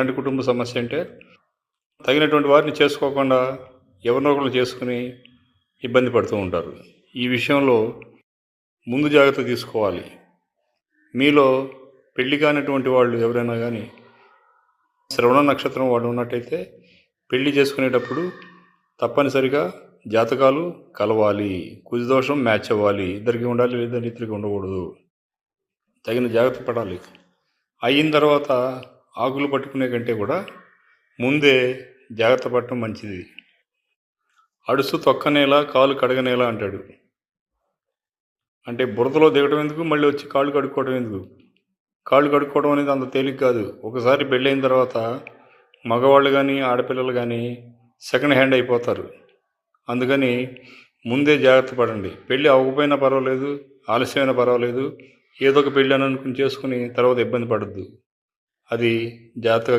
ఇలాంటి కుటుంబ సమస్య అంటే తగినటువంటి వారిని చేసుకోకుండా ఎవరినో ఒకరు చేసుకుని ఇబ్బంది పడుతూ ఉంటారు. ఈ విషయంలో ముందు జాగ్రత్త తీసుకోవాలి. మీలో పెళ్లి కానటువంటి వాళ్ళు ఎవరైనా కానీ శ్రవణ నక్షత్రం వాళ్ళు ఉన్నట్టయితే పెళ్లి చేసుకునేటప్పుడు తప్పనిసరిగా జాతకాలు కలవాలి, కుజదోషం మ్యాచ్ అవ్వాలి, ఇద్దరికి ఉండాలి లేదా ఇద్దరికి ఉండకూడదు. తగిన జాగ్రత్త పడాలి. అయిన తర్వాత ఆకులు పట్టుకునే కంటే కూడా ముందే జాగ్రత్త పడటం మంచిది. అడుసు తొక్కనేలా కాలు కడగనేలా అంటాడు. అంటే బురదలో దిగడం ఎందుకు, మళ్ళీ వచ్చి కాళ్ళు కడుక్కోవడం ఎందుకు? కాళ్ళు కడుక్కోవడం అనేది అంత తేలిక కాదు. ఒకసారి పెళ్ళైన తర్వాత మగవాళ్ళు కానీ ఆడపిల్లలు కానీ సెకండ్ హ్యాండ్ అయిపోతారు. అందుకని ముందే జాగ్రత్త పడండి. పెళ్ళి అవ్వకపోయినా పర్వాలేదు, ఆలస్యమైనా పర్వాలేదు, ఏదో ఒక పెళ్ళి అని అనుకుని చేసుకుని తర్వాత ఇబ్బంది పడద్దు. అది జాగ్రత్తగా